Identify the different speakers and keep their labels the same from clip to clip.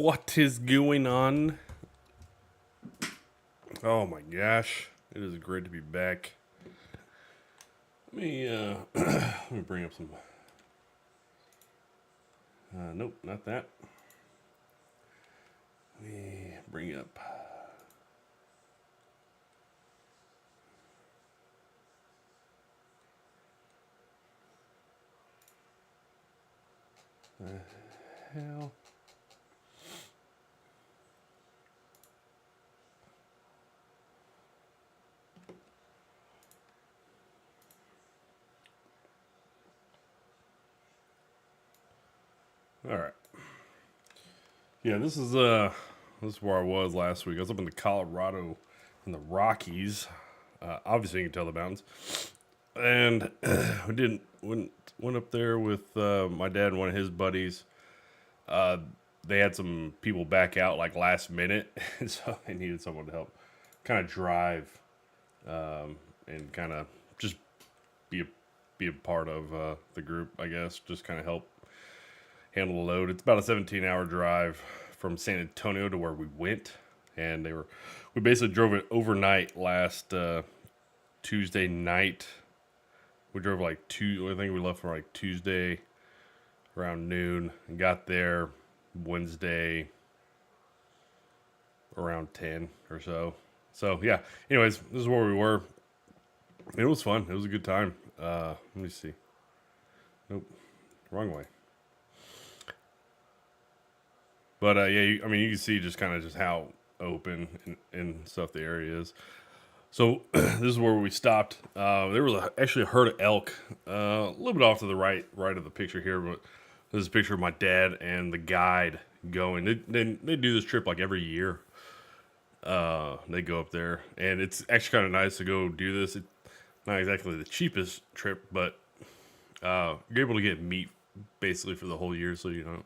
Speaker 1: What is going on? Oh my gosh, it is great to be back. Let me let me bring up some. Nope, not that. Let me bring up. The hell. All right. Yeah, this is where I was last week. I was up in the Colorado in the Rockies. Obviously, you can tell the mountains. And went up there with my dad and one of his buddies. They had some people back out like last minute, and so they needed someone to help kind of drive and kind of just be a part of the group, I guess. Just kind of help handle the load. It's about a 17-hour drive from San Antonio to where we went, and we basically drove it overnight last Tuesday night. We drove I think we left for like Tuesday around noon and got there Wednesday around 10 or so. So yeah, anyways, this is where we were. It was fun. It was a good time. Let me see. Nope, wrong way. But yeah, you can see just kind of just how open and stuff the area is. So this is where we stopped. There was actually a herd of elk, a little bit off to the right of the picture here. But this is a picture of my dad and the guide going. They do this trip like every year. They go up there, and it's actually kind of nice to go do this. It's not exactly the cheapest trip, but you're able to get meat basically for the whole year, so you don't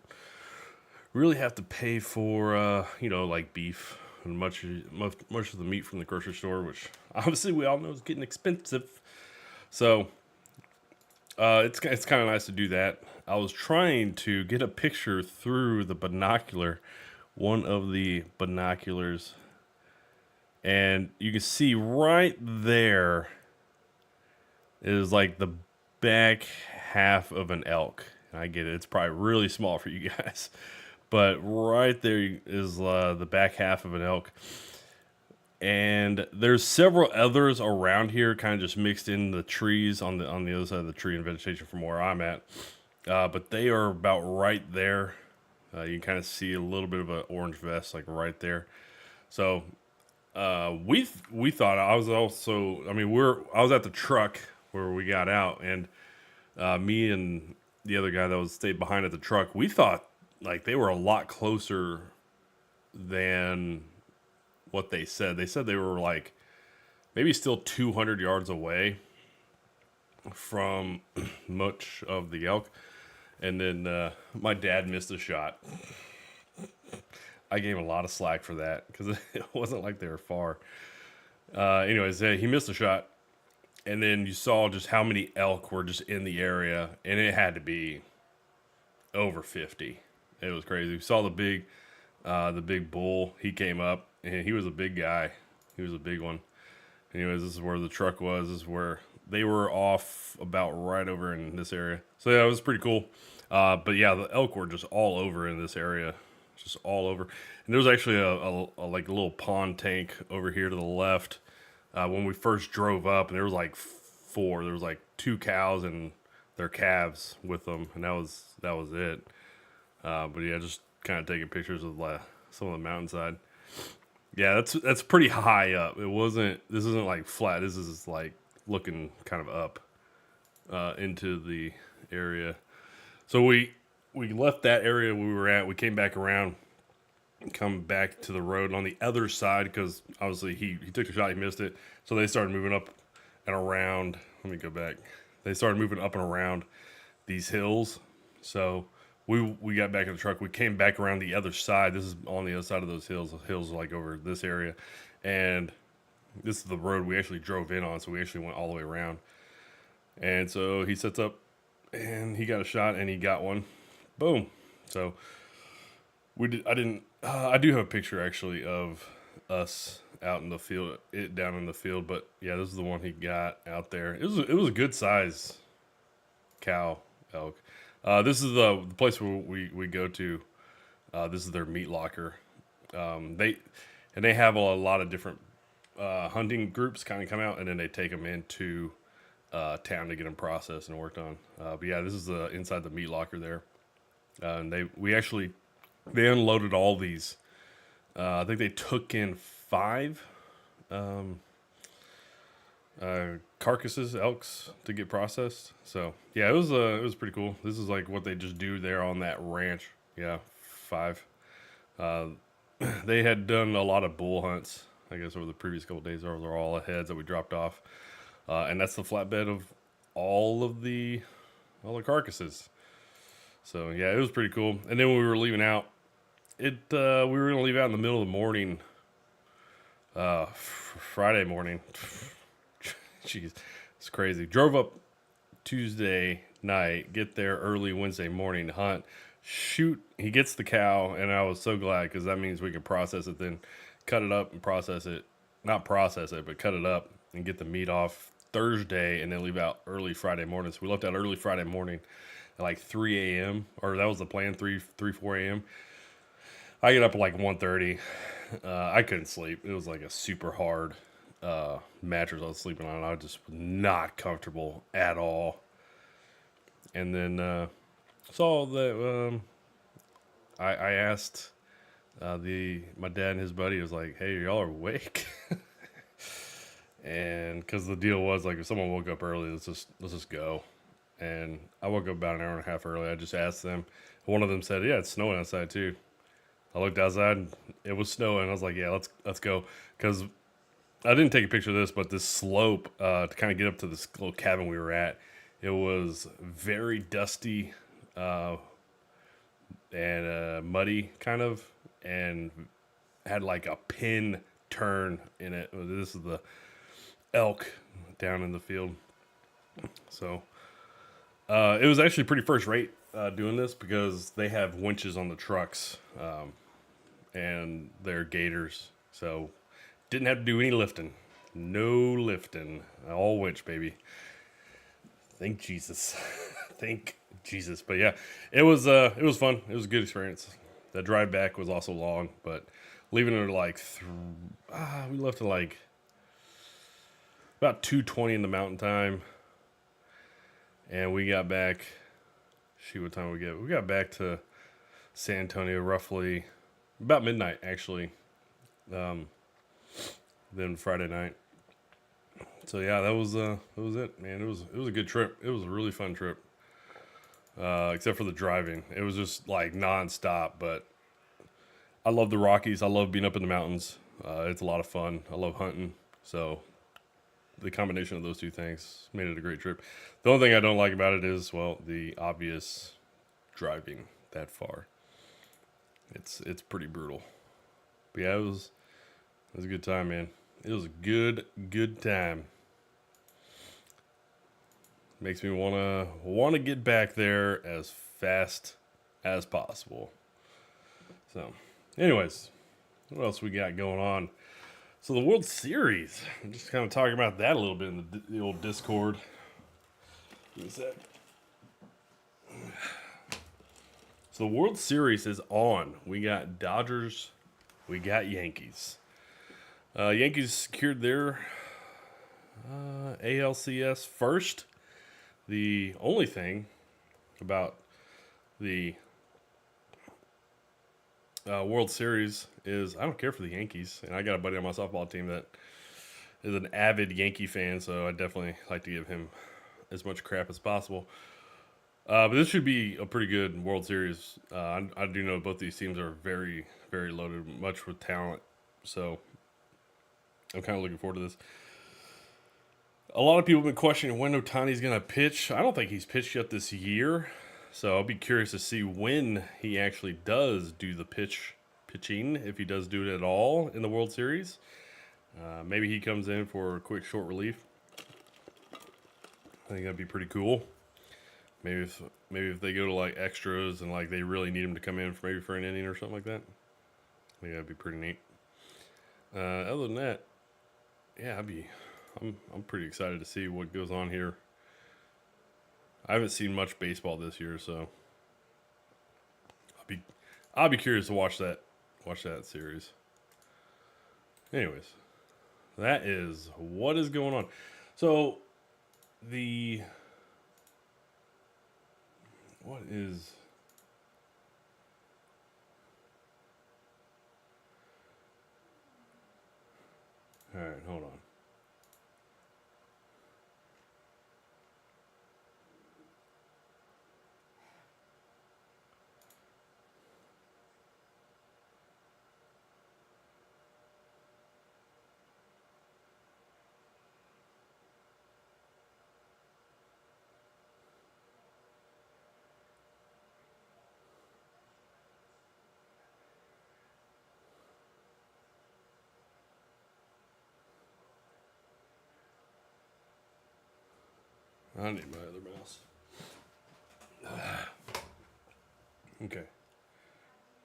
Speaker 1: really have to pay for like beef and much of the meat from the grocery store, which obviously we all know is getting expensive. So it's kind of nice to do that. I was trying to get a picture through the binocular, one of the binoculars, and you can see right there is like the back half of an elk. I get it; it's probably really small for you guys. But right there is the back half of an elk. And there's several others around here, kind of just mixed in the trees on the other side of the tree and vegetation from where I'm at. But they are about right there. You can kind of see a little bit of an orange vest, like right there. So we thought I was at the truck where we got out, and me and the other guy that stayed behind at the truck, we thought like they were a lot closer than what they said. They said they were like maybe still 200 yards away from much of the elk. And then my dad missed a shot. I gave him a lot of slack for that because it wasn't like they were far. Anyways, he missed a shot. And then you saw just how many elk were just in the area. And it had to be over 50. It was crazy. We saw the big bull. He came up, and he was a big guy. He was a big one. Anyways, this is where the truck was. This is where they were off about right over in this area. So yeah, it was pretty cool. But yeah, the elk were just all over in this area, just all over. And there was actually a little pond tank over here to the left when we first drove up, and there was like four. There was like 2 cows and their calves with them, and that was it. But yeah, just kind of taking pictures of some of the mountainside. Yeah, that's pretty high up. This isn't like flat. This is like looking kind of up into the area. So we left that area we were at. We came back around and come back to the road on the other side because obviously he took the shot, he missed it. So they started moving up and around. Let me go back. They started moving up and around these hills. So we got back in the truck. We came back around the other side. This is on the other side of those hills. The hills are like over this area. And this is the road we actually drove in on. So we actually went all the way around. And so he sets up and he got a shot and he got one. Boom. So We did. I didn't. I do have a picture actually of us out in the field, it down in the field. But yeah, this is the one he got out there. It was a good size cow elk. This is the place where we go to. This is their meat locker. They have a lot of different hunting groups kind of come out, and then they take them into town to get them processed and worked on. But yeah, this is inside the meat locker there, and they unloaded all these. I think they took in 5 carcasses, elks, to get processed. So yeah, it was pretty cool. This is like what they just do there on that ranch. Yeah, 5. They had done a lot of bull hunts, I guess, over the previous couple of days. Those are all the heads that we dropped off, and that's the flatbed of all the carcasses. So yeah, it was pretty cool. And then when we were leaving out, we were gonna leave out in the middle of the morning, Friday morning. Jeez, it's crazy. Drove up Tuesday night, get there early Wednesday morning to hunt. Shoot, he gets the cow, and I was so glad because that means we can process it, then cut it up and process it. Not process it, but cut it up and get the meat off Thursday, and then leave out early Friday morning. So we left out early Friday morning at like 3 a.m. or that was the plan, 4 a.m. I get up at like 1:30. I couldn't sleep. It was like a super hard mattress I was sleeping on. I just was not comfortable at all. And then saw that I asked my dad and his buddy was like, "Hey, y'all are awake?" And because the deal was like, if someone woke up early, let's just go. And I woke up about an hour and a half early. I just asked them. One of them said, "Yeah, it's snowing outside too." I looked outside, and it was snowing. I was like, "Yeah, let's go." Because I didn't take a picture of this, but this slope to kind of get up to this little cabin we were at, it was very dusty and muddy kind of, and had like a pin turn in it. This is the elk down in the field. So it was actually pretty first rate doing this because they have winches on the trucks and they're gators. So didn't have to do any lifting. No lifting. All winch, baby. Thank Jesus. Thank Jesus. But yeah, it was fun. It was a good experience. The drive back was also long, but leaving it like we left at like about 2:20 in the mountain time, and we got back. Shoot, what time we get? We got back to San Antonio roughly about midnight, actually. Then Friday night. So yeah, that was it, man. It was a good trip. It was a really fun trip. Except for the driving, it was just like nonstop. But I love the Rockies. I love being up in the mountains. It's a lot of fun. I love hunting. So the combination of those two things made it a great trip. The only thing I don't like about it is, well, the obvious driving that far. It's pretty brutal. But yeah, it was a good time, man. It was a good time. Makes me wanna get back there as fast as possible. So, anyways, what else we got going on? So the World Series. I'm just kind of talking about that a little bit in the old Discord. Give me a sec. So the World Series is on. We got Dodgers. We got Yankees. Yankees secured their ALCS first. The only thing about the World Series is I don't care for the Yankees, and I got a buddy on my softball team that is an avid Yankee fan, so I definitely like to give him as much crap as possible. But this should be a pretty good World Series. I do know both these teams are very, very loaded, much with talent, so I'm kind of looking forward to this. A lot of people have been questioning when Ohtani's going to pitch. I don't think he's pitched yet this year, so I'll be curious to see when he actually does do the pitching, if he does do it at all in the World Series. Maybe he comes in for a quick short relief. I think that'd be pretty cool. Maybe if maybe if they go to like extras and like they really need him to come in for maybe for an inning or something like that. I think that'd be pretty neat. Other than that, yeah, I'm pretty excited to see what goes on here. I haven't seen much baseball this year, so I'll be curious to watch that series. Anyways, that is what is going on. So what is all right, hold on. I need my other mouse. Okay.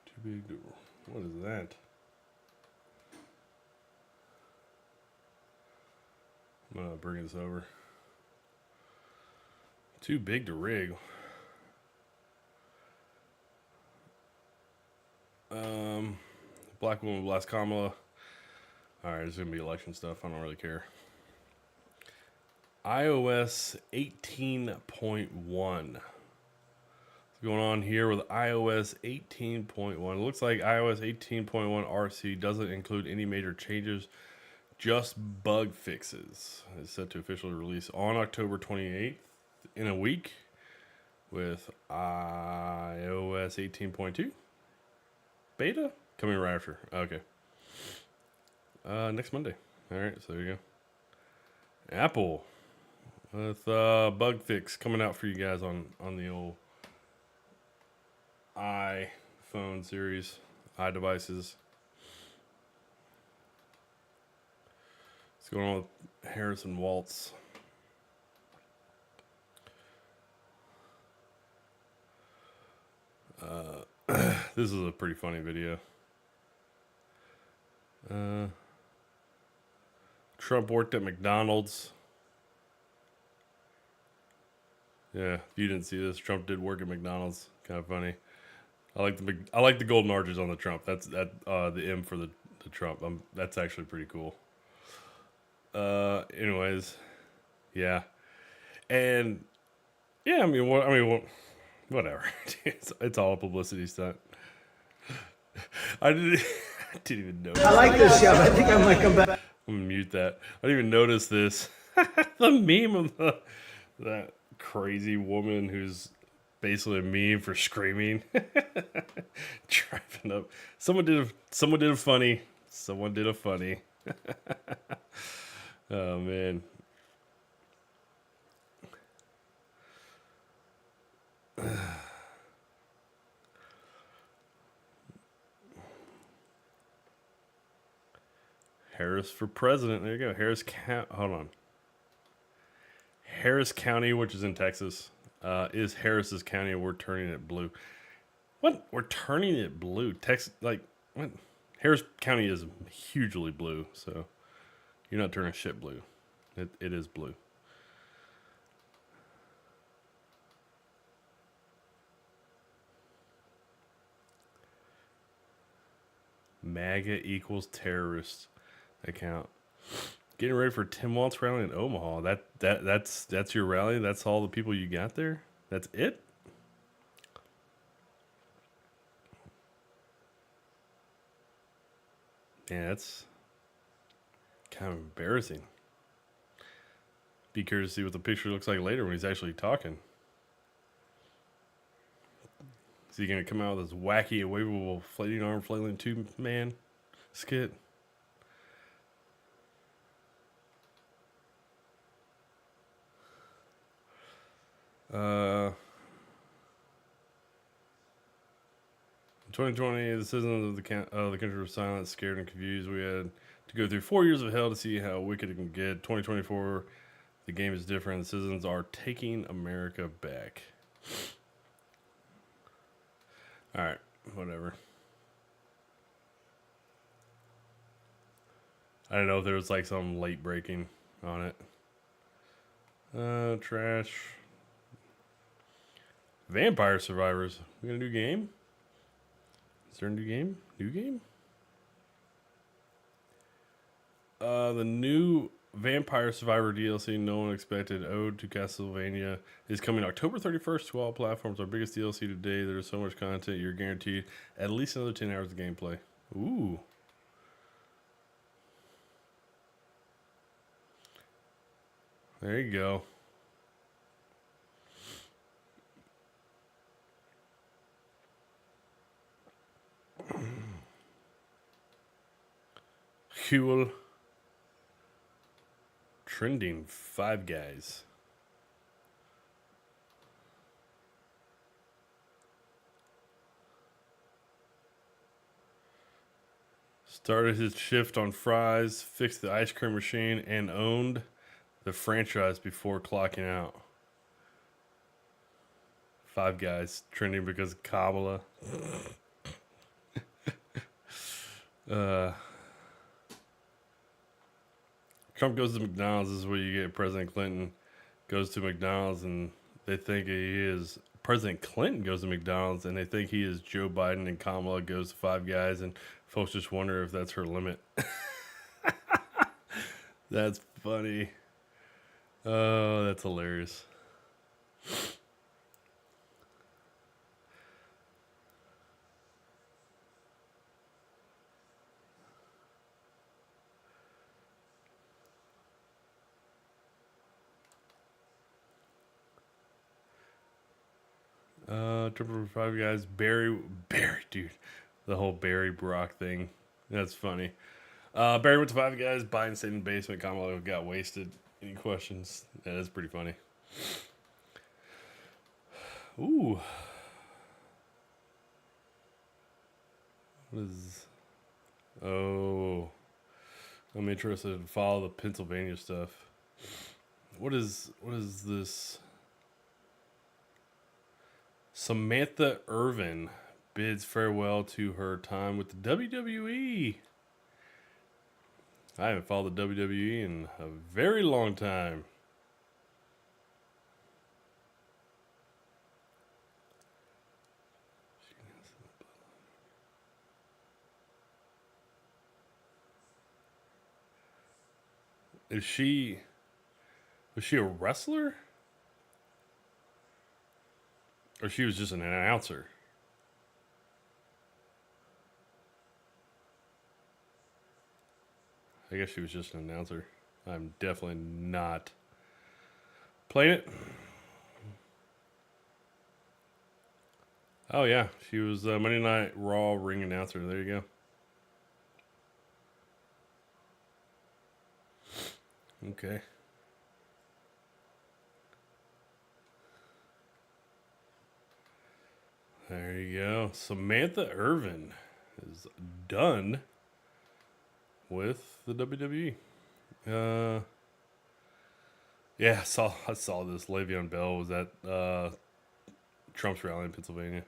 Speaker 1: Too big to... What is that? I'm going to bring this over. Too big to rig. Black woman blast Kamala. Alright, there's going to be election stuff. I don't really care. iOS 18.1. What's going on here with iOS 18.1? It looks like iOS 18.1 RC doesn't include any major changes, just bug fixes. It's set to officially release on October 28th in a week with iOS 18.2 beta coming right after. Okay. Next Monday. All right, so there you go. Apple with bug fix coming out for you guys on the old iPhone series, iDevices. What's going on with Harrison Waltz? This is a pretty funny video. Trump worked at McDonald's. Yeah, if you didn't see this, Trump did work at McDonald's. Kind of funny. I like the golden arches on the Trump. That's the M for the Trump. That's actually pretty cool. Anyways, yeah, and yeah. I mean, whatever. It's all a publicity stunt. I didn't even notice.
Speaker 2: I like this show. I think I might come back.
Speaker 1: I'm gonna mute that. I didn't even notice this. The meme of that crazy woman who's basically a meme for screaming. Driving up. Someone did a funny. Oh man. Harris for president. There you go. Harris County. Hold on. Harris County, which is in Texas, is Harris's county, and we're turning it blue. What? We're turning it blue? Texas, like, what? Harris County is hugely blue, so you're not turning shit blue. It is blue. MAGA equals terrorist account. Getting ready for Tim Waltz rally in Omaha. That's your rally? That's all the people you got there? That's it? Yeah, that's kind of embarrassing. Be curious to see what the picture looks like later when he's actually talking. Is he going to come out with this wacky, wavable, flailing arm, flailing two-man skit? In 2020, the citizens of the country were silent, scared, and confused. We had to go through 4 years of hell to see how wicked it can get. 2024, the game is different. The citizens are taking America back. All right, whatever. I don't know if there was like some late breaking on it. Trash. Vampire Survivors. We got a new game? Is there a new game? New game? The new Vampire Survivor DLC no one expected, Ode to Castlevania, is coming October 31st to all platforms. Our biggest DLC today. There's so much content, you're guaranteed at least another 10 hours of gameplay. Ooh. There you go. Huel. Trending Five Guys. Started his shift on fries, fixed the ice cream machine, and owned the franchise before clocking out. Five Guys trending because of Kabbalah. Trump goes to McDonald's. This is where you get President Clinton goes to McDonald's and they think he is. President Clinton goes to McDonald's and they think he is Joe Biden, and Kamala goes to Five Guys, and folks just wonder if that's her limit. That's funny. Oh, that's hilarious. Triple Five Guys, Barry, dude, the whole Barry Brock thing. That's funny. Barry went to Five Guys, Biden stayed in the basement, Kamala got wasted. Any questions? Yeah, that's pretty funny. Ooh. What is... Oh. I'm interested to follow the Pennsylvania stuff. What is this? Samantha Irvin bids farewell to her time with the WWE. I haven't followed the WWE in a very long time. Was she a wrestler? Or she was just an announcer? I guess she was just an announcer. I'm definitely not playing it. Oh, yeah. She was Monday Night Raw ring announcer. There you go. Okay. There you go. Samantha Irvin is done with the WWE. Yeah, I saw this. Le'Veon Bell was at Trump's rally in Pennsylvania.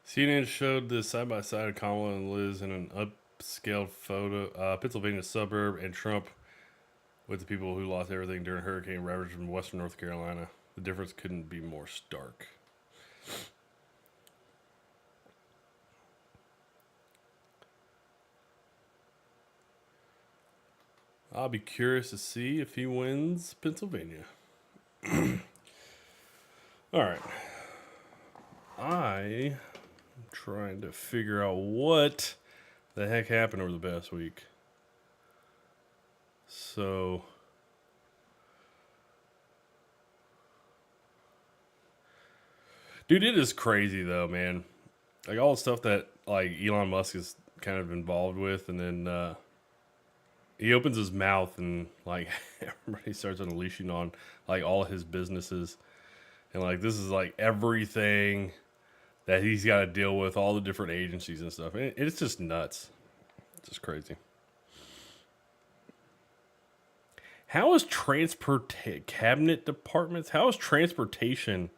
Speaker 1: CNN showed this side by side of Kamala and Liz in an upscaled photo, Pennsylvania suburb, and Trump with the people who lost everything during hurricane ravage in western North Carolina. The difference couldn't be more stark. I'll be curious to see if he wins Pennsylvania. All right. I'm trying to figure out what the heck happened over the past week. So, dude, it is crazy though, man. Like all the stuff that like Elon Musk is kind of involved with, and then he opens his mouth and like everybody starts unleashing on like all his businesses, and like this is like everything that he's got to deal with, all the different agencies and stuff. And it's just nuts. It's just crazy. How is cabinet departments? How is transportation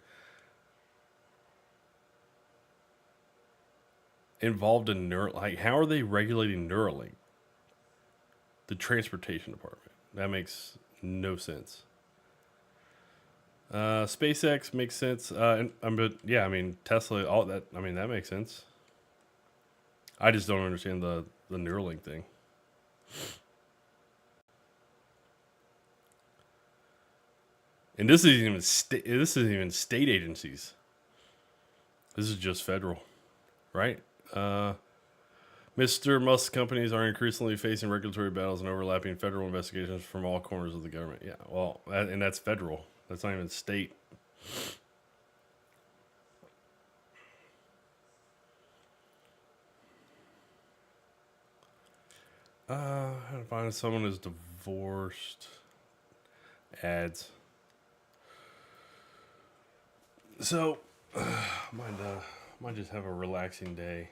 Speaker 1: involved in Neuralink? How are they regulating Neuralink? The transportation department. That makes no sense. SpaceX makes sense. But yeah, I mean Tesla, all that. I mean that makes sense. I just don't understand the Neuralink thing. And this isn't even state agencies. This is just federal, right? Mr. Musk's companies are increasingly facing regulatory battles and overlapping federal investigations from all corners of the government. Yeah, well, and that's federal. That's not even state. How to find someone who's divorced. Ads. So, might just have a relaxing day.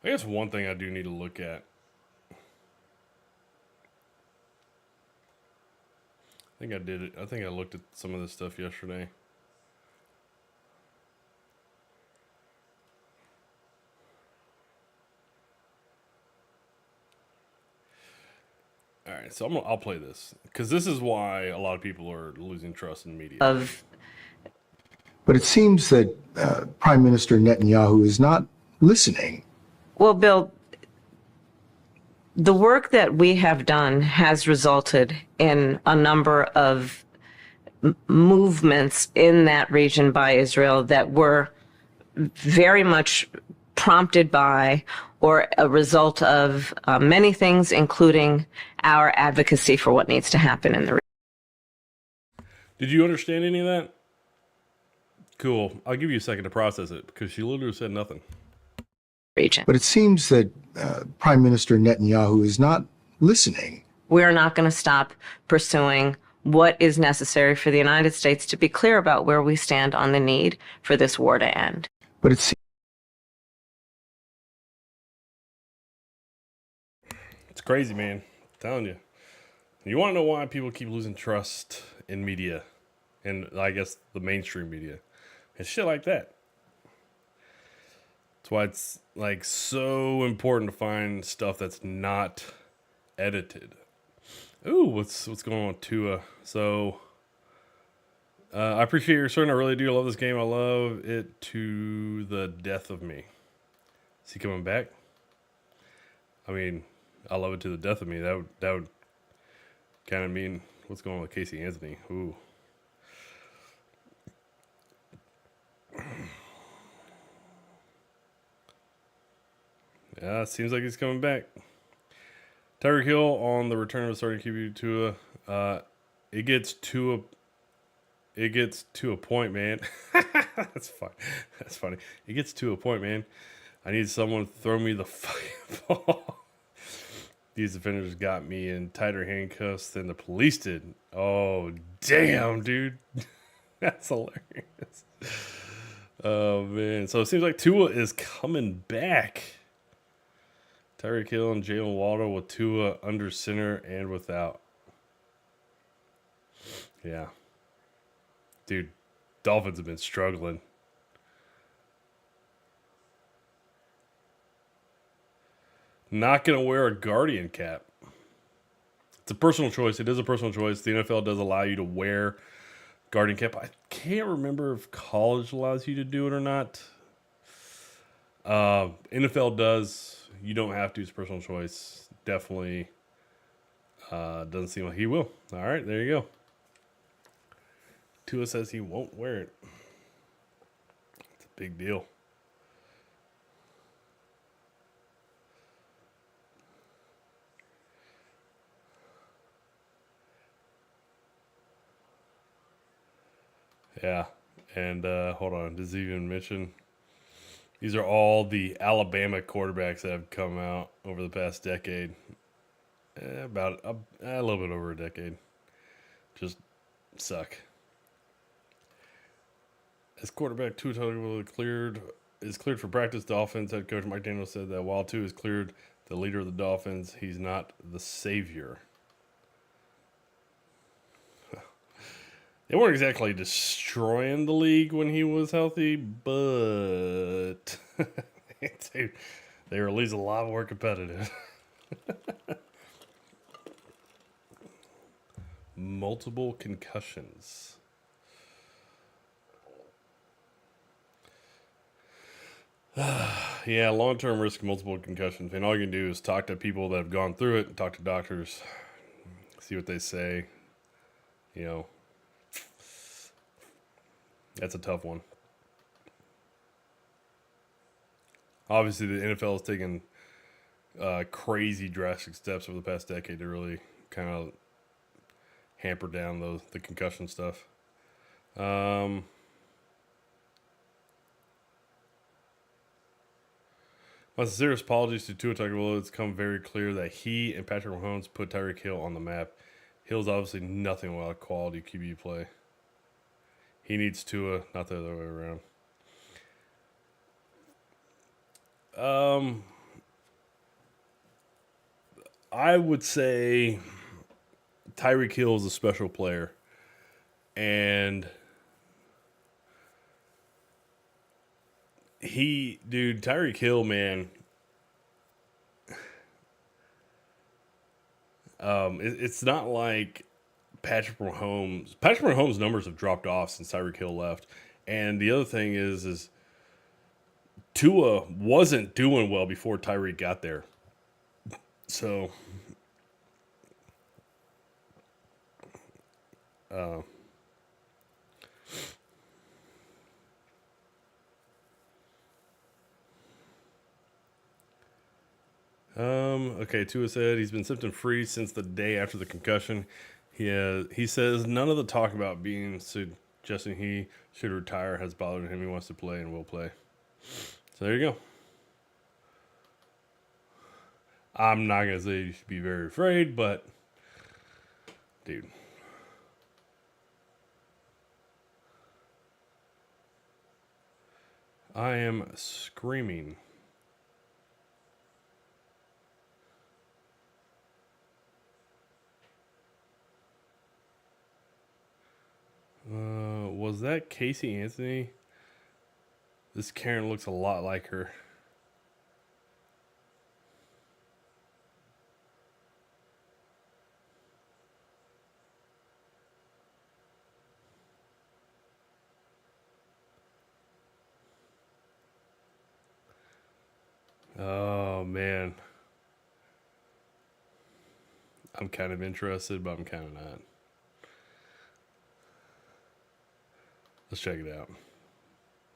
Speaker 1: I guess one thing I do need to look at. I think I did it. I think I looked at some of this stuff yesterday. All right, so I'll play this because this is why a lot of people are losing trust in media.
Speaker 2: But it seems that Prime Minister Netanyahu is not listening.
Speaker 3: Well, Bill, the work that we have done has resulted in a number of movements in that region by Israel that were very much prompted by or a result of many things, including our advocacy for what needs to happen in the region.
Speaker 1: Did you understand any of that? Cool. I'll give you a second to process it because she literally said nothing.
Speaker 2: But it seems that Prime Minister Netanyahu is not listening.
Speaker 3: We're not going to stop pursuing what is necessary for the United States to be clear about where we stand on the need for this war to end.
Speaker 2: But it's
Speaker 1: crazy, man. I'm telling you. You want to know why people keep losing trust in media and I guess the mainstream media? It's shit like that. That's why it's like so important to find stuff that's not edited. Ooh, what's going on with Tua? So I appreciate your concern. I really do. I love this game. I love it to the death of me. Is he coming back? I mean, I love it to the death of me. That would kind of mean what's going on with Casey Anthony. Ooh. Yeah, it seems like he's coming back. Tyreek Hill on the return of a starting QB Tua. It gets to a point, man. That's fun. That's funny. It gets to a point, man. I need someone to throw me the fucking ball. These defenders got me in tighter handcuffs than the police did. Oh, damn, dude. That's hilarious. Oh, man. So it seems like Tua is coming back. Tyreek Hill and Jalen Waddle with Tua under center and without. Yeah. Dude, Dolphins have been struggling. Not going to wear a Guardian cap. It's a personal choice. It is a personal choice. The NFL does allow you to wear Guardian cap. I can't remember if college allows you to do it or not. NFL does. You don't have to. It's personal choice. Definitely doesn't seem like he will. All right, there you go. Tua says he won't wear it. It's a big deal. Yeah, and hold on. Does he even mention? These are all the Alabama quarterbacks that have come out over the past decade. About a little bit over a decade. Just suck. As quarterback, Tua Tagovailoa cleared is cleared for practice. Dolphins head coach Mike Daniels said that while Tua is cleared, the leader of the Dolphins, he's not the savior. They weren't exactly destroying the league when he was healthy, but they were at least a lot more competitive. Multiple concussions. Yeah, long-term risk of multiple concussions. And all you can do is talk to people that have gone through it, talk to doctors, see what they say. You know, that's a tough one. Obviously, the NFL has taken crazy drastic steps over the past decade to really kind of hamper down the concussion stuff. My sincerest apologies to Tua Tagovailoa. It's become very clear that he and Patrick Mahomes put Tyreek Hill on the map. Hill's obviously nothing without quality QB play. He needs Tua, not the other way around. I would say Tyreek Hill is a special player. And Tyreek Hill, man, it's not like Patrick Mahomes. Patrick Mahomes' numbers have dropped off since Tyreek Hill left. And the other thing is Tua wasn't doing well before Tyreek got there. So, okay, Tua said he's been symptom-free since the day after the concussion. He says none of the talk about being suggesting he should retire has bothered him. He wants to play and will play. So there you go. I'm not going to say you should be very afraid, but, dude. I am screaming. Was that Casey Anthony? This Karen looks a lot like her. Oh, man. I'm kind of interested, but I'm kind of not. Let's check it out.
Speaker 4: Thank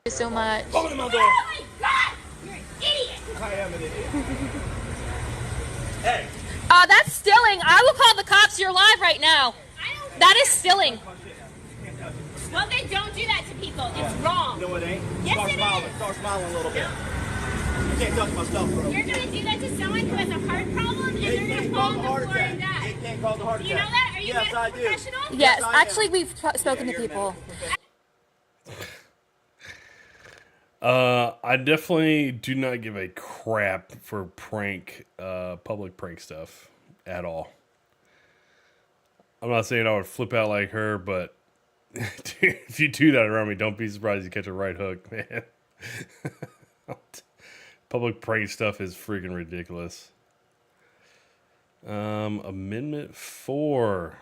Speaker 4: you so much.
Speaker 5: Open my door.
Speaker 6: Oh my God! You're an idiot!
Speaker 5: I am an idiot. Hey.
Speaker 4: That's stealing. I will call the cops. You're live right now. That is stealing.
Speaker 6: Well, then don't do that to people. It's wrong.
Speaker 5: No, it ain't.
Speaker 6: Yes,
Speaker 5: Start
Speaker 6: it
Speaker 5: smiling.
Speaker 6: is.
Speaker 5: Start smiling a little bit. You can't touch my stuff, bro.
Speaker 6: You're going to do that to someone who has a heart problem and they're going to fall on the floor and die.
Speaker 5: It can't cause a heart
Speaker 6: Do
Speaker 5: attack.
Speaker 6: you know that? Are you
Speaker 5: Yes, I
Speaker 6: medical
Speaker 5: do.
Speaker 6: professional?
Speaker 4: Yes,
Speaker 5: I am.
Speaker 4: actually, we've spoken to people.
Speaker 1: I definitely do not give a crap for public prank stuff at all. I'm not saying I would flip out like her, but dude, if you do that around me, don't be surprised you catch a right hook, man. Public prank stuff is freaking ridiculous. Amendment 4.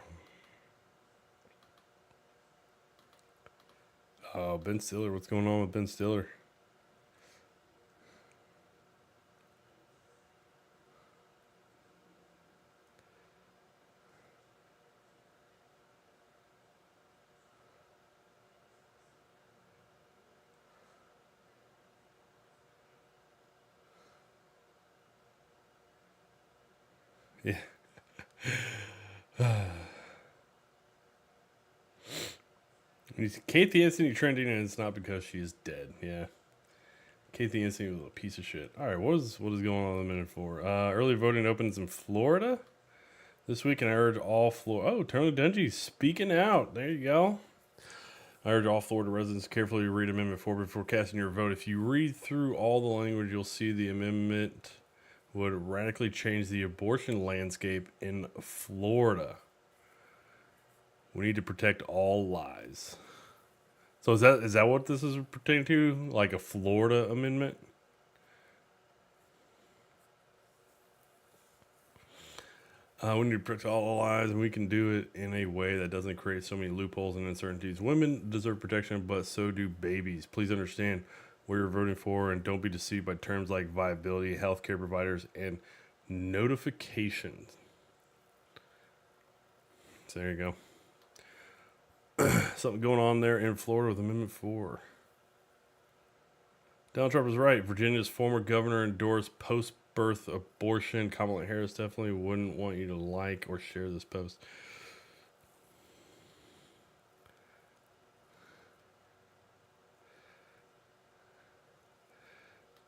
Speaker 1: Oh, Ben Stiller. What's going on with Ben Stiller? Yeah. Kathy Anthony trending, and it's not because she's dead. Yeah. Kathy Anthony was a piece of shit. All right, what is going on in the minute 4? Early voting opens in Florida this week, and I urge all Florida. Oh, Tony Dungy speaking out. There you go. I urge all Florida residents to carefully read Amendment 4 before casting your vote. If you read through all the language, you'll see the amendment would radically change the abortion landscape in Florida. We need to protect all lives. So is that what this is pertaining to? Like a Florida amendment? We need to protect all lives, and we can do it in a way that doesn't create so many loopholes and uncertainties. Women deserve protection, but so do babies. Please understand what you're voting for, and don't be deceived by terms like viability, healthcare providers, and notifications. So there you go. Something going on there in Florida with Amendment 4. Donald Trump is right. Virginia's former governor endorsed post-birth abortion. Kamala Harris definitely wouldn't want you to like or share this post.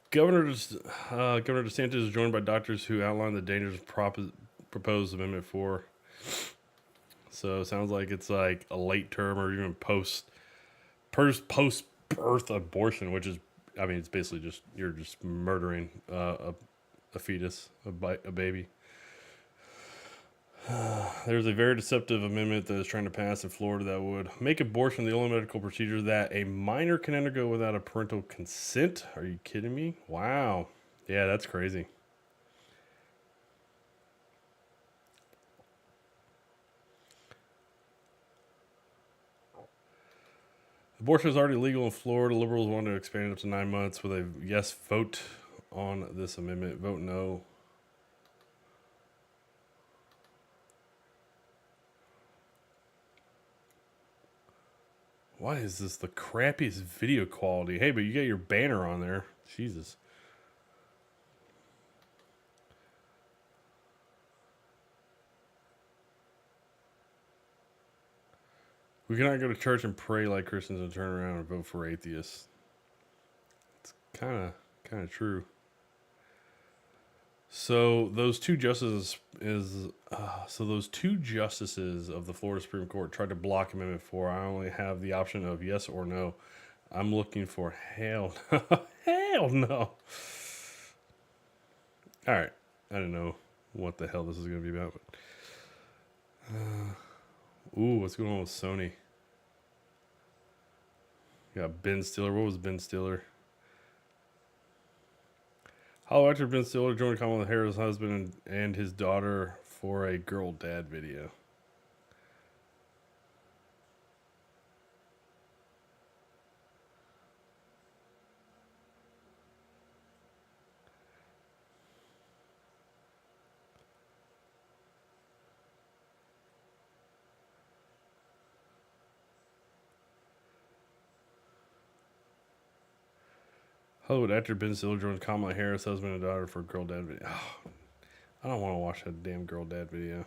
Speaker 1: Governor DeSantis is joined by doctors who outline the dangers of proposed Amendment 4. So it sounds like it's like a late term or even post-birth abortion, which is, I mean, it's basically just, you're just murdering a fetus, a baby. There's a very deceptive amendment that is trying to pass in Florida that would make abortion the only medical procedure that a minor can undergo without a parental consent. Are you kidding me? Wow. Yeah, that's crazy. Abortion is already legal in Florida. Liberals want to expand it up to 9 months with a yes vote on this amendment. Vote no. Why is this the crappiest video quality? Hey, but you got your banner on there. Jesus. We cannot go to church and pray like Christians and turn around and vote for atheists. It's kind of true. So those two justices of the Florida Supreme Court tried to block Amendment 4. I only have the option of yes or no. I'm looking for hell no. Hell no. All right. I don't know what the hell this is going to be about. But, ooh, what's going on with Sony? Got Ben Stiller. What was Ben Stiller? Hollywood actor Ben Stiller joined Kamala Harris' husband and his daughter for a girl dad video. Hollywood actor Ben Stiller joined Kamala Harris' husband and daughter for a girl dad video. Oh, I don't want to watch that damn girl dad video.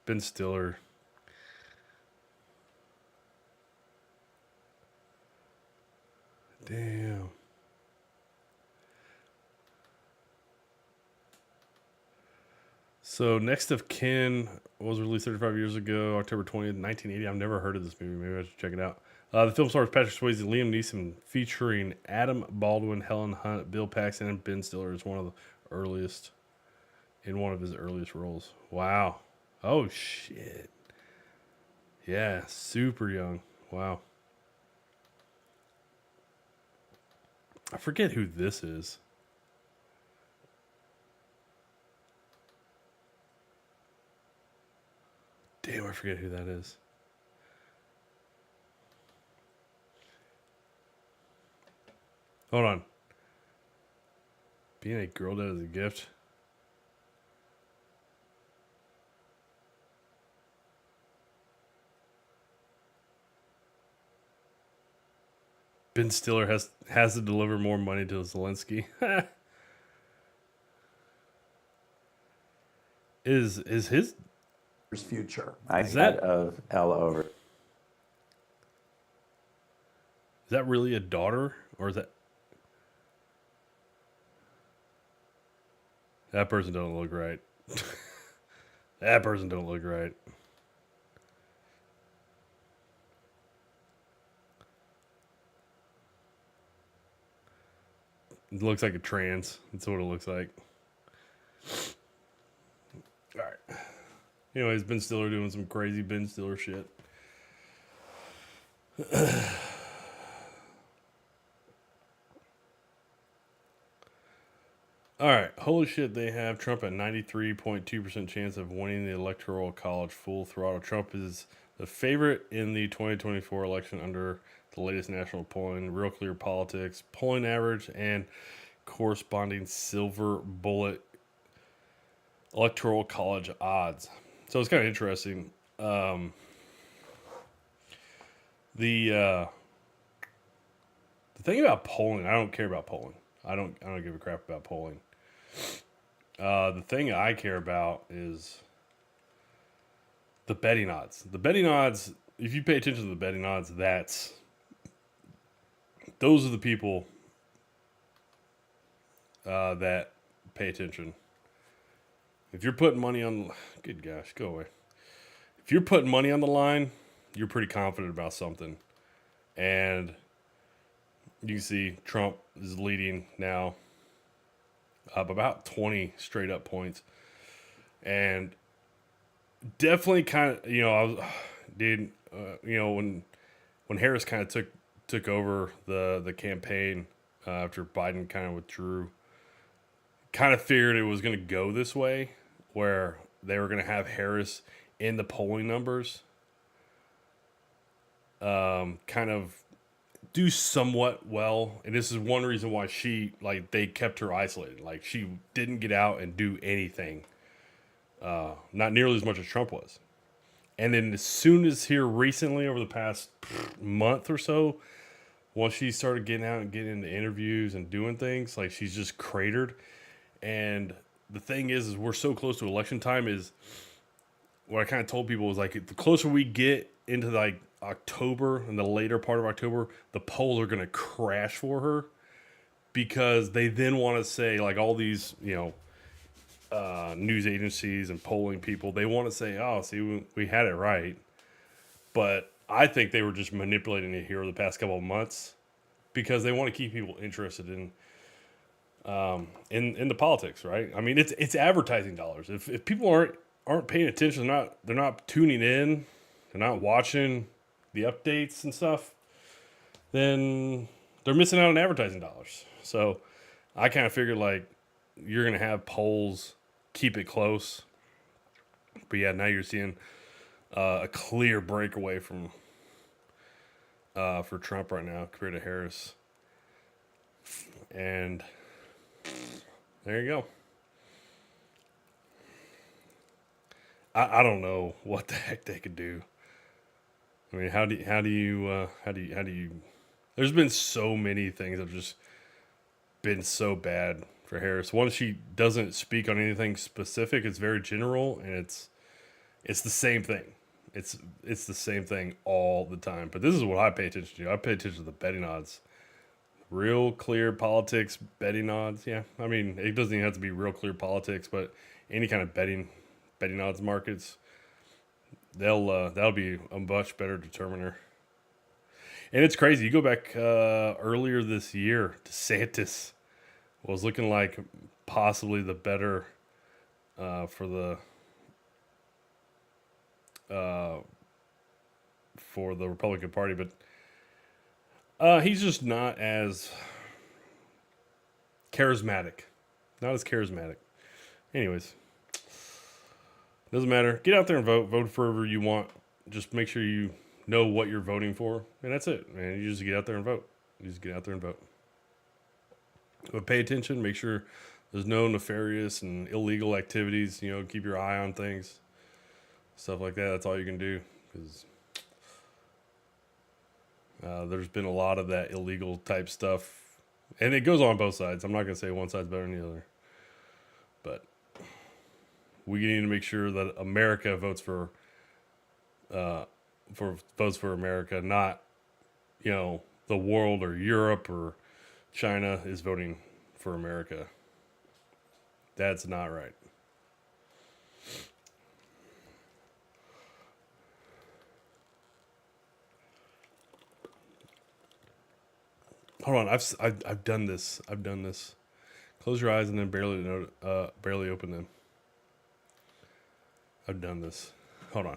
Speaker 1: Ben Stiller. Damn. So Next of Kin was released 35 years ago, October 20th, 1980. I've never heard of this movie. Maybe I should check it out. The film stars Patrick Swayze, Liam Neeson, featuring Adam Baldwin, Helen Hunt, Bill Paxton, and Ben Stiller is one of his earliest roles. Wow. Oh, shit. Yeah, super young. Wow. I forget who this is. Damn, I forget who that is. Hold on. Being a girl dad is a gift. Ben Stiller has to deliver more money to Zelensky. Is his
Speaker 7: future. I
Speaker 1: Is that-
Speaker 7: of L over.
Speaker 1: Is that really a daughter, or is that person don't look right? That person don't look right. It looks like a trans. That's what it looks like. All right. Anyways, Ben Stiller doing some crazy Ben Stiller shit. All right. Holy shit, they have Trump at 93.2% chance of winning the Electoral College full throttle. Trump is the favorite in the 2024 election under the latest national polling, Real Clear Politics, polling average, and corresponding silver bullet Electoral College odds. So it's kind of interesting. The thing about polling, I don't care about polling. I don't give a crap about polling. The thing I care about is the betting odds. The betting odds, if you pay attention to the betting odds, those are the people that pay attention. If you're putting money on, good gosh, go away. If you're putting money on the line, you're pretty confident about something. And you can see Trump is leading now up about 20 straight up points. And definitely kind of, when Harris kind of took over the campaign after Biden kind of withdrew, kind of figured it was going to go this way, where they were going to have Harris in the polling numbers kind of do somewhat well. And this is one reason why they kept her isolated. Like, she didn't get out and do anything. Not nearly as much as Trump was. And then as soon as here recently, over the past month or so, once she started getting out and getting into interviews and doing things, like, she's just cratered. And the thing is we're so close to election time, is what I kind of told people was, like, the closer we get into like October and the later part of October, the polls are going to crash for her, because they then want to say, like, all these, news agencies and polling people, they want to say, oh, see, we had it right. But I think they were just manipulating it here over the past couple of months, because they want to keep people interested in the politics, right? I mean, it's advertising dollars. If people aren't paying attention, they're not tuning in, they're not watching the updates and stuff, then they're missing out on advertising dollars. So I kind of figured, like, you're gonna have polls keep it close, but yeah, now you're seeing a clear breakaway from for Trump right now compared to Harris, and there you go. I don't know what the heck they could do. I mean, how do you? There's been so many things that have just been so bad for Harris. One, she doesn't speak on anything specific. It's very general, and it's the same thing. It's the same thing all the time. But this is what I pay attention to. I pay attention to the betting odds. Real Clear Politics betting odds. Yeah, I mean, it doesn't even have to be Real Clear Politics, but any kind of betting odds markets, that'll be a much better determiner. And it's crazy. You go back earlier this year, DeSantis was looking like possibly the better for the Republican Party, but he's just not as charismatic. Not as charismatic. Anyways, doesn't matter. Get out there and vote. Vote for whoever you want. Just make sure you know what you're voting for, and that's it, man. You just get out there and vote. But pay attention. Make sure there's no nefarious and illegal activities. Keep your eye on things, stuff like that. That's all you can do, because there's been a lot of that illegal type stuff, and it goes on both sides. I'm not gonna say one side's better than the other, but we need to make sure that America votes for America, not the world or Europe or China is voting for America. That's not right. Hold on, I've done this. I've done this. Close your eyes and then barely open them. I've done this. Hold on.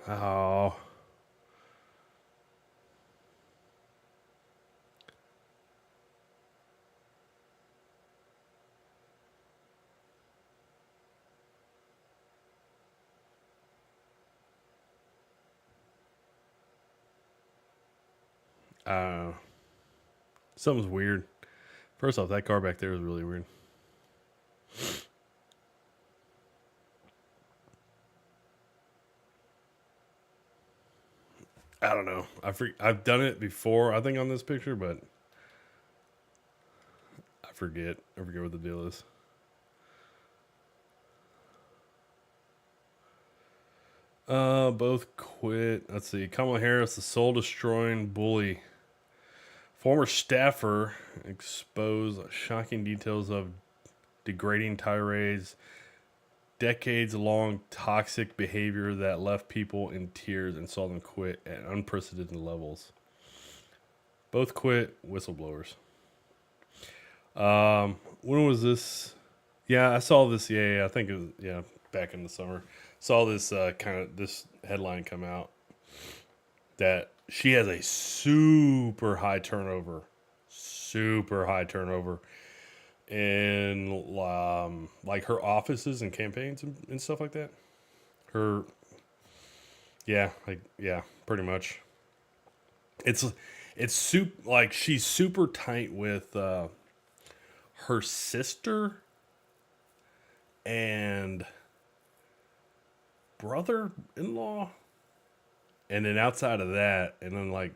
Speaker 1: Oh. Something's weird. First off, that car back there is really weird. I don't know. I've done it before, I think, on this picture, but I forget. I forget what the deal is. Both quit. Let's see. Kamala Harris, the soul-destroying bully. Former staffer exposed shocking details of degrading tirades, decades-long toxic behavior that left people in tears and saw them quit at unprecedented levels. Both quit, whistleblowers. When was this? Yeah, I saw this. Yeah, I think it was, back in the summer. Saw this this headline come out that she has a super high turnover in like her offices and campaigns and stuff like that. Pretty much. It's like she's super tight with her sister and brother-in-law, and then outside of that, and then like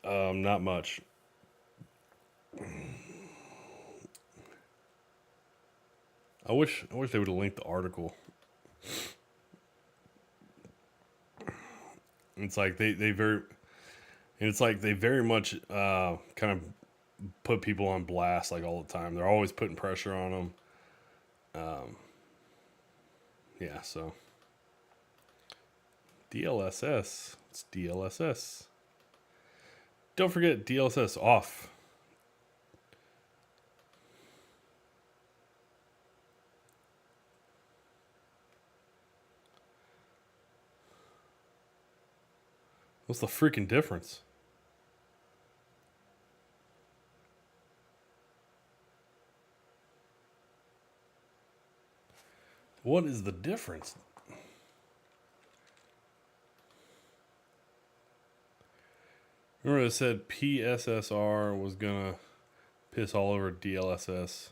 Speaker 1: not much. I wish they would have linked the article. It's like they very much kind of put people on blast like all the time. They're always putting pressure on them. So DLSS. It's DLSS. Don't forget DLSS off. What's the freaking difference? What is the difference? Remember it said PSSR was gonna piss all over DLSS.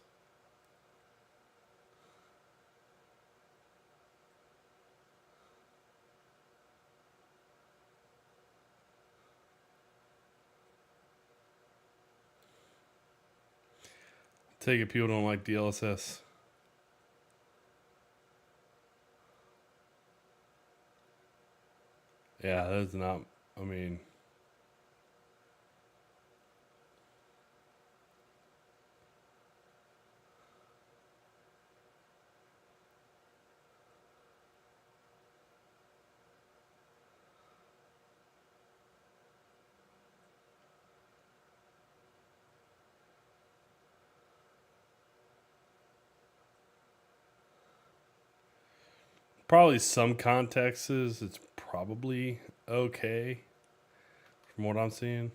Speaker 1: Take it people don't like DLSS. Yeah, that's not, I mean... Probably some contexts, it's probably okay from what I'm seeing.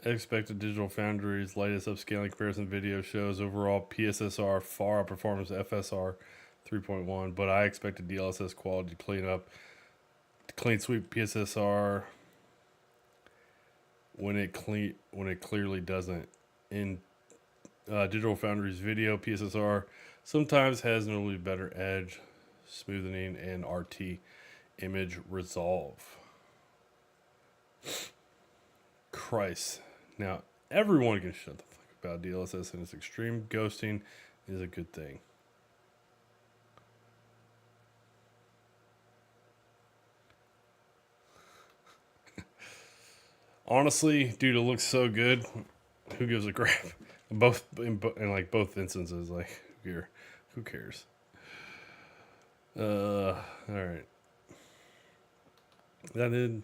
Speaker 1: Expected Digital Foundry's latest upscaling comparison video shows overall PSSR far outperforms FSR 3.1, but I expected DLSS quality to clean sweep PSSR when it clearly doesn't. In Digital Foundry's video, PSSR sometimes has notably better edge, smoothing, and RT image resolve. Christ. Now, everyone can shut the fuck about DLSS, and its extreme ghosting is a good thing. Honestly, dude, it looks so good. Who gives a crap? In like both instances, like who cares? All right. That did.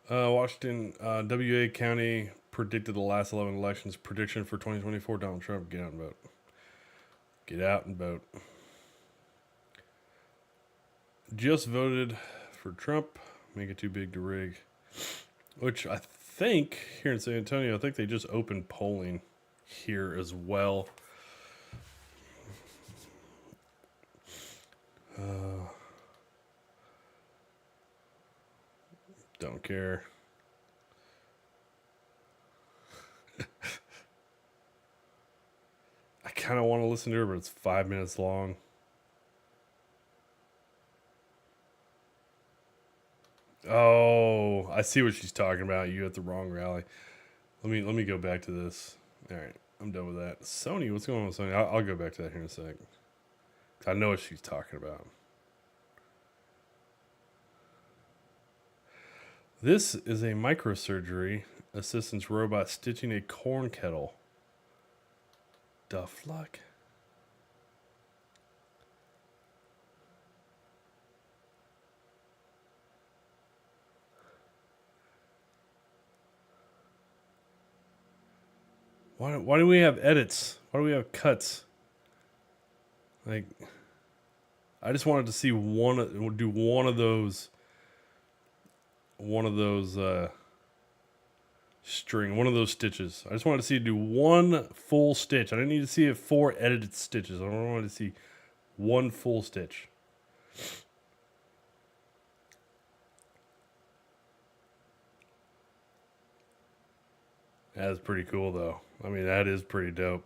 Speaker 1: Washington, WA County predicted the last 11 elections. Prediction for 2024: Donald Trump. Get out and vote. Get out and vote. Just voted for Trump. Make it too big to rig. Which I think here in San Antonio, I think they just opened polling here as well. Don't care. I kind of want to listen to her, but it's 5 minutes long. Oh, I see what she's talking about. You at the wrong rally. Let me go back to this. All right, I'm done with that. Sony, what's going on with Sony? I'll go back to that here in a sec. I know what she's talking about. This is a microsurgery assistance robot stitching a corn kettle. The fuck? Why do we have edits? Why do we have cuts? Like, I just wanted to see one of those stitches. I just wanted to see it do one full stitch. I didn't need to see it 4 edited stitches. I wanted to see one full stitch. That's pretty cool, though. I mean, that is pretty dope.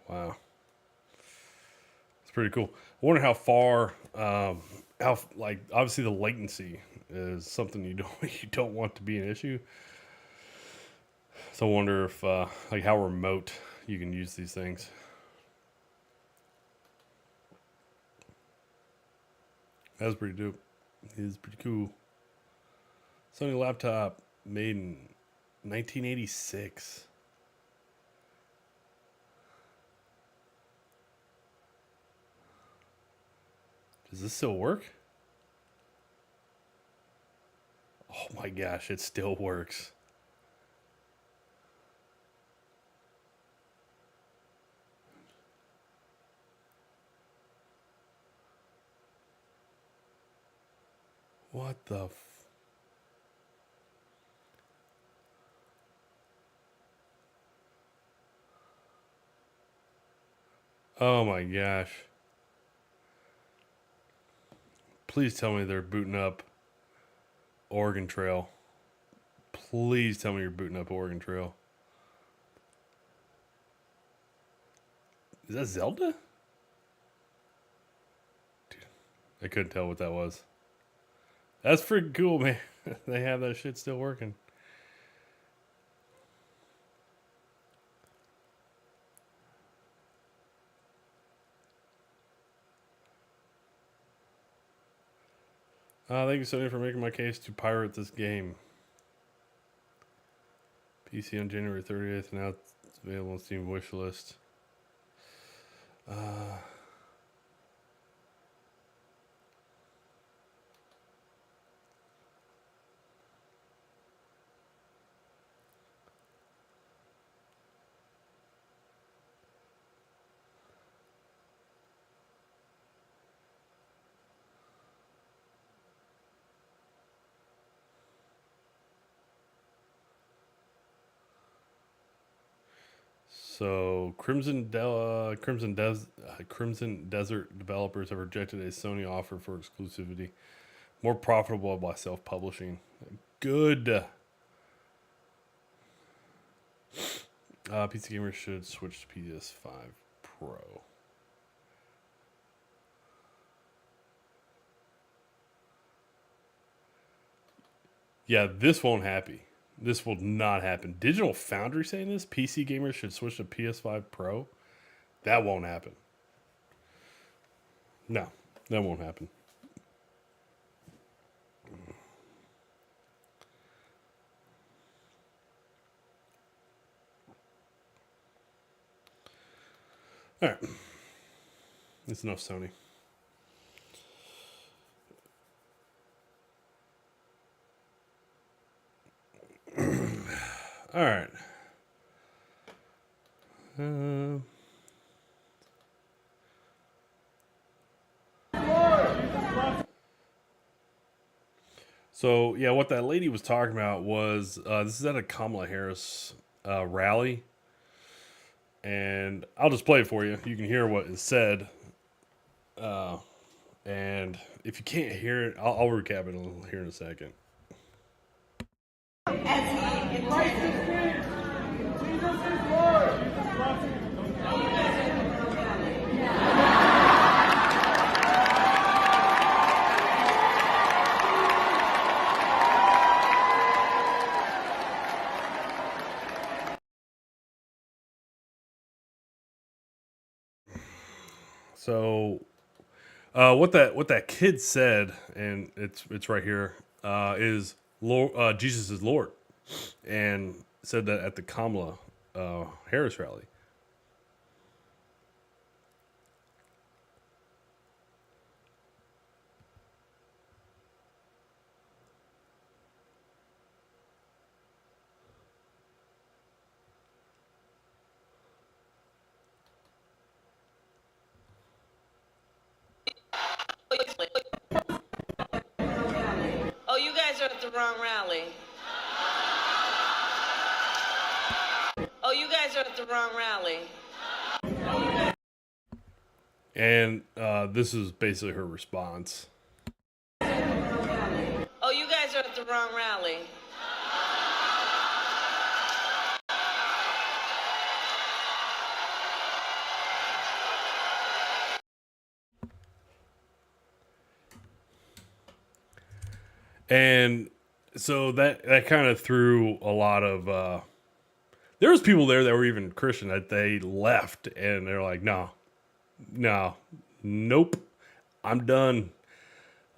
Speaker 1: Wow. It's pretty cool. I wonder how far, like, obviously the latency is something you don't want to be an issue. So I wonder if, like, how remote you can use these things. That's pretty dope. It is pretty cool. Sony laptop made in 1986. Does this still work? Oh my gosh, it still works. What the Oh my gosh. Please tell me they're booting up Oregon Trail. Please tell me you're booting up Oregon Trail. Is that Zelda? Dude, I couldn't tell what that was. That's freaking cool, man. They have that shit still working. Thank you, Sony, for making my case to pirate this game. PC on January 30th, now it's available on Steam wishlist. So Crimson Desert developers have rejected a Sony offer for exclusivity, more profitable by self-publishing. Good. PC gamers should switch to PS5 Pro. Yeah, this won't happen. This will not happen. Digital Foundry saying this? PC gamers should switch to PS5 Pro? That won't happen. No, that won't happen. All right. That's enough, Sony. All right. So, yeah, what that lady was talking about was this is at a Kamala Harris rally. And I'll just play it for you. You can hear what is said. And if you can't hear it, I'll recap it here in a second. So, what that kid said, and it's right here, is Lord, Jesus is Lord, and said that at the Kamala Harris rally.
Speaker 3: Oh, you guys are at the wrong rally. Oh, you guys are at the wrong rally.
Speaker 1: And this is basically her response.
Speaker 3: Oh, you guys are at the wrong rally.
Speaker 1: And so that kind of threw a lot of there was people there that were even Christian that they left and they're like, no, nope, I'm done.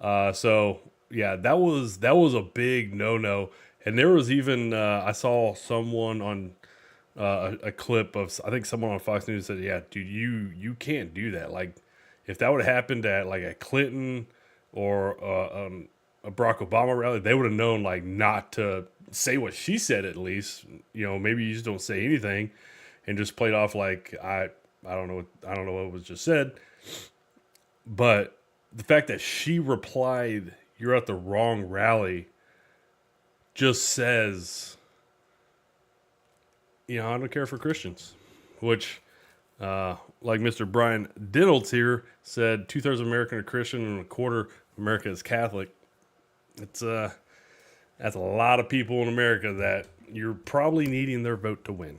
Speaker 1: So yeah, that was a big no. And there was even I saw someone on a clip of, I think someone on Fox News said, yeah, dude, you can't do that. Like, if that would have happened at like a Clinton or a Barack Obama rally, they would have known like not to say what she said. At least, you know, maybe you just don't say anything and just played off like I don't know what was just said. But the fact that she replied, "You're at the wrong rally," just says, you know, I don't care for Christians. Which, like Mr. Brian Diddles here said, 2/3 of American are Christian and a quarter of America is Catholic. That's a lot of people in America that you're probably needing their vote to win.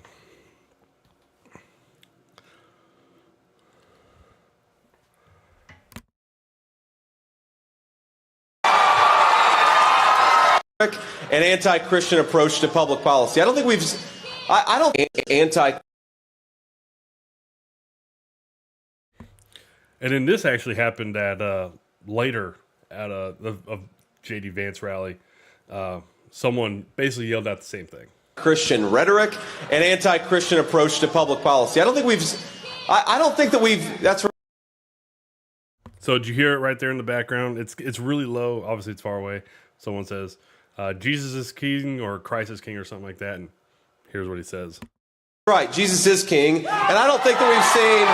Speaker 8: An anti-Christian approach to public policy. I don't think I don't anti.
Speaker 1: And then this actually happened at later at a JD Vance rally. Someone basically yelled out the same thing.
Speaker 8: Christian rhetoric and anti-Christian approach to public policy. I don't think that's.
Speaker 1: So did you hear it right there in the background? It's really low. Obviously, it's far away. Someone says, Jesus is king or Christ is king or something like that. And here's what he says.
Speaker 8: Right, Jesus is king. And I don't think that we've seen...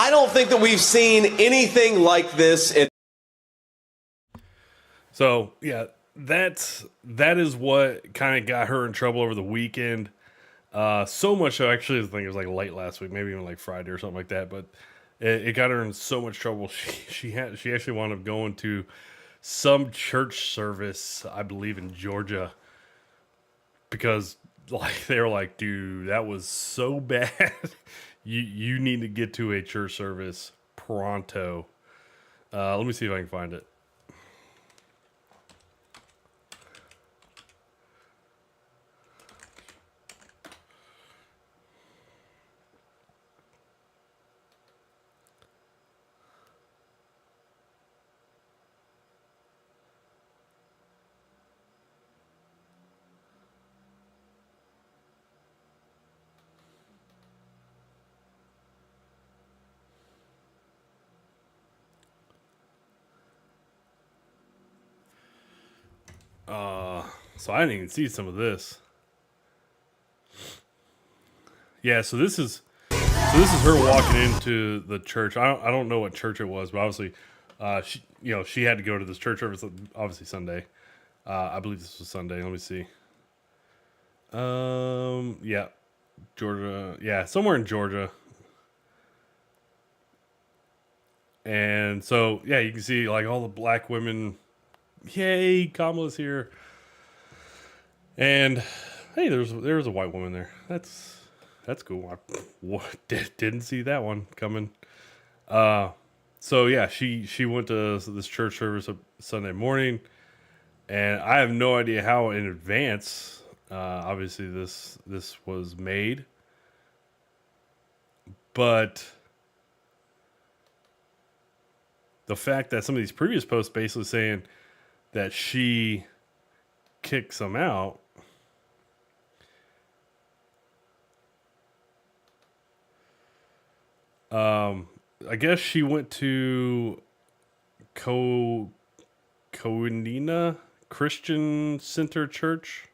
Speaker 8: I don't think that we've seen anything like this.
Speaker 1: So, yeah, that is what kind of got her in trouble over the weekend. So much so, actually, I think it was like late last week, maybe even like Friday or something like that. But it got her in so much trouble. She actually wound up going to some church service, I believe in Georgia, because like they were like, dude, that was so bad. You need to get to a church service pronto. Let me see if I can find it. So I didn't even see some of this. Yeah, so this is her walking into the church. I don't know what church it was, but obviously, she had to go to this church service. Obviously Sunday. I believe this was Sunday. Let me see. Yeah, Georgia. Yeah, somewhere in Georgia. And so yeah, you can see like all the black women. Yay, Kamala's here. And hey, there's a white woman there. That's cool. Didn't see that one coming. So yeah, she went to this church service Sunday morning, and I have no idea how in advance. Obviously, this was made, but the fact that some of these previous posts basically saying that she kicked some out. I guess she went to Coindina Christian Center Church.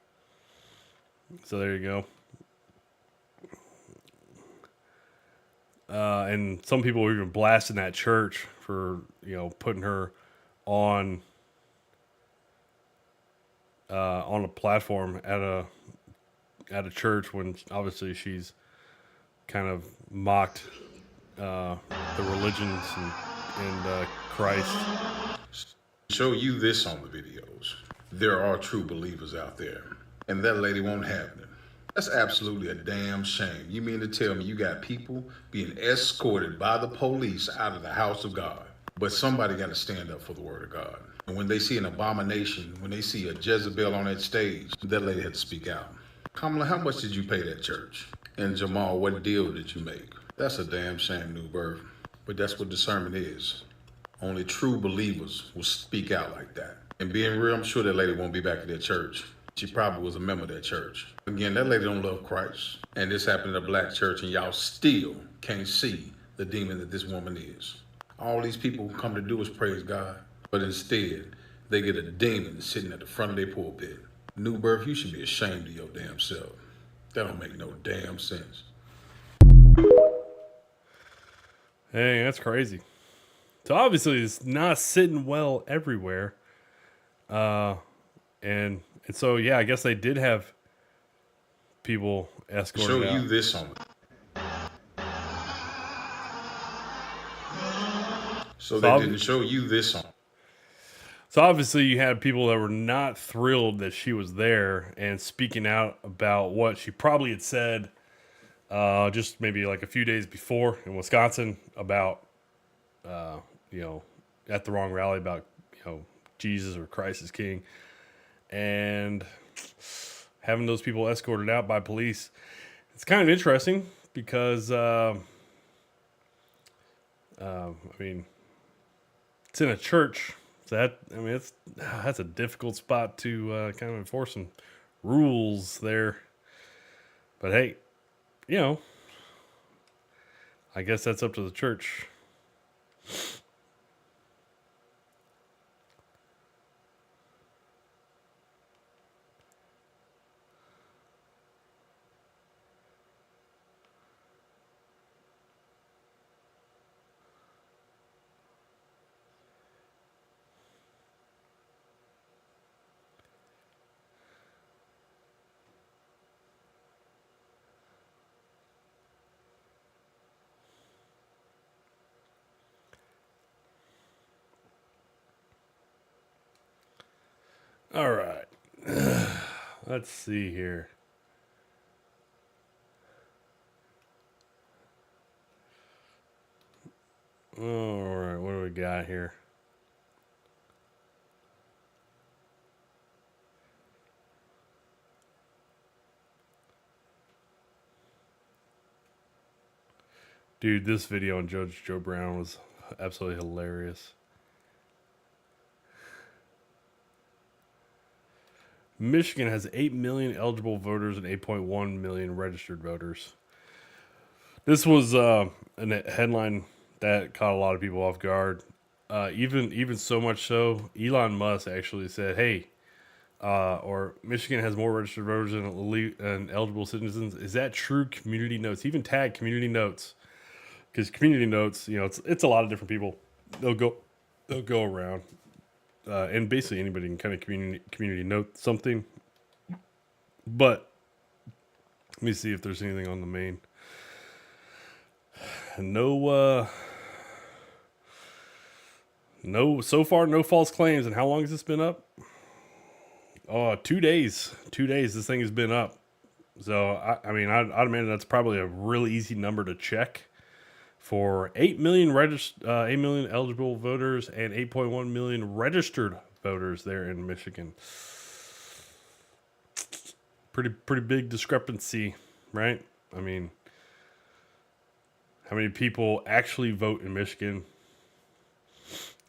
Speaker 1: So there you go. And some people were even blasting that church for, putting her on a platform at a church when obviously she's kind of mocked the religions and Christ.
Speaker 9: Show you this on the videos. There are true believers out there, and that lady won't have them. That's absolutely a damn shame. You mean to tell me you got people being escorted by the police out of the house of God? But somebody got to stand up for the word of God. And when they see an abomination, when they see a Jezebel on that stage, that lady had to speak out. Kamala, how much did you pay that church? And Jamal, what deal did you make? That's a damn shame, New Birth. But that's what discernment is. Only true believers will speak out like that. And being real, I'm sure that lady won't be back at that church. She probably was a member of that church. Again, that lady don't love Christ. And this happened at a black church, and y'all still can't see the demon that this woman is. All these people who come to do is praise God, but instead, they get a demon sitting at the front of their pulpit. New Birth, you should be ashamed of your damn self. That don't make no damn sense.
Speaker 1: Hey, that's crazy. So obviously it's not sitting well everywhere. And so yeah, I guess they did have people escorted
Speaker 9: Show
Speaker 1: out.
Speaker 9: you this on. So they didn't show you this on.
Speaker 1: So obviously you had people that were not thrilled that she was there and speaking out about what she probably had said just maybe like a few days before in Wisconsin about, at the wrong rally about, Jesus or Christ is King. And having those people escorted out by police. It's kind of interesting because, it's in a church. So that's a difficult spot to kind of enforce some rules there. But hey, I guess that's up to the church. All right. Let's see here. All right, what do we got here? Dude, this video on Judge Joe Brown was absolutely hilarious. Michigan has 8 million eligible voters and 8.1 million registered voters. This was a headline that caught a lot of people off guard. Even so much so, Elon Musk actually said, "Hey, or Michigan has more registered voters and eligible citizens. Is that true?" Community notes. He even tagged community notes because community notes, you know, it's a lot of different people. They'll go around, and basically anybody can kind of community note something. But let me see if there's anything on the main. No, so far, no false claims. And how long has this been up? Oh, 2 days. 2 days this thing has been up. So, I mean, I'd imagine that's probably a really easy number to check for 8 million eligible voters and 8.1 million registered voters there in Michigan. Pretty big discrepancy, right? I mean, how many people actually vote in Michigan?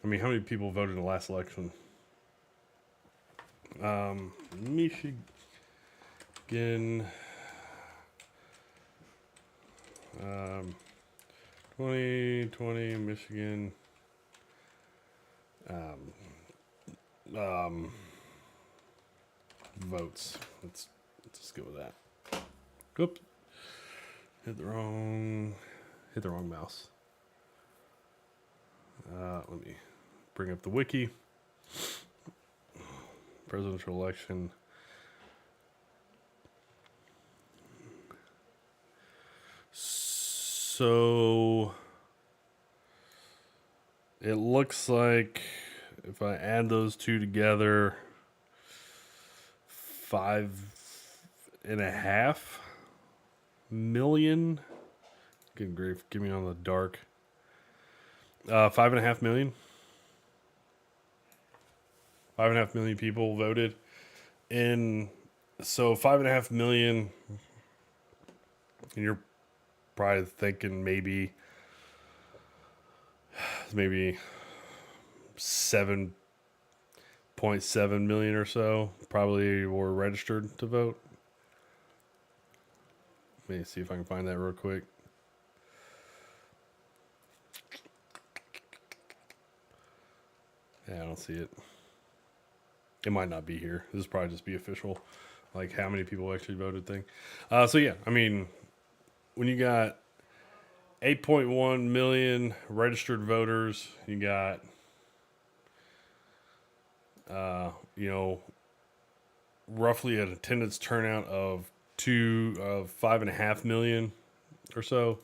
Speaker 1: I mean, how many people voted in the last election? Michigan. 2020 Michigan. Votes. Let's just go with that. Oops. Hit the wrong mouse. Let me bring up the wiki. Presidential election. So it looks like if I add those two together, 5.5 million. Good grief, give me on the dark. 5.5 million. 5.5 million people voted. So 5.5 million, and you're probably thinking maybe 7.7 million or so probably were registered to vote. Let me see if I can find that real quick. Yeah, I don't see it. It might not be here. This is probably just be official, like how many people actually voted thing. So yeah, I mean, when you got 8.1 million registered voters, you got, roughly an attendance turnout of 5.5 million or so.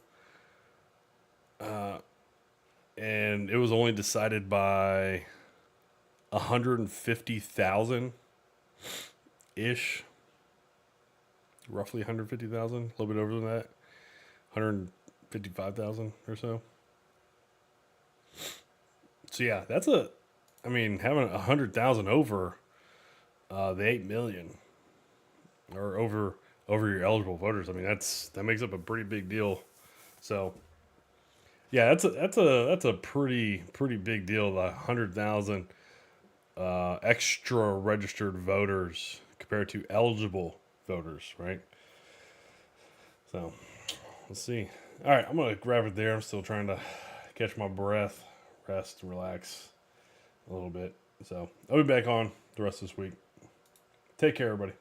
Speaker 1: And it was only decided by 150,000 ish, roughly 150,000, a little bit over than that, 155,000 or so. So yeah, having 100,000 over the 8 million or over your eligible voters. I mean, that makes up a pretty big deal. So yeah, that's a pretty big deal. The 100,000 extra registered voters compared to eligible voters, right? So let's see. All right, I'm gonna grab it there. I'm still trying to catch my breath, rest, relax a little bit. So I'll be back on the rest of this week. Take care, everybody.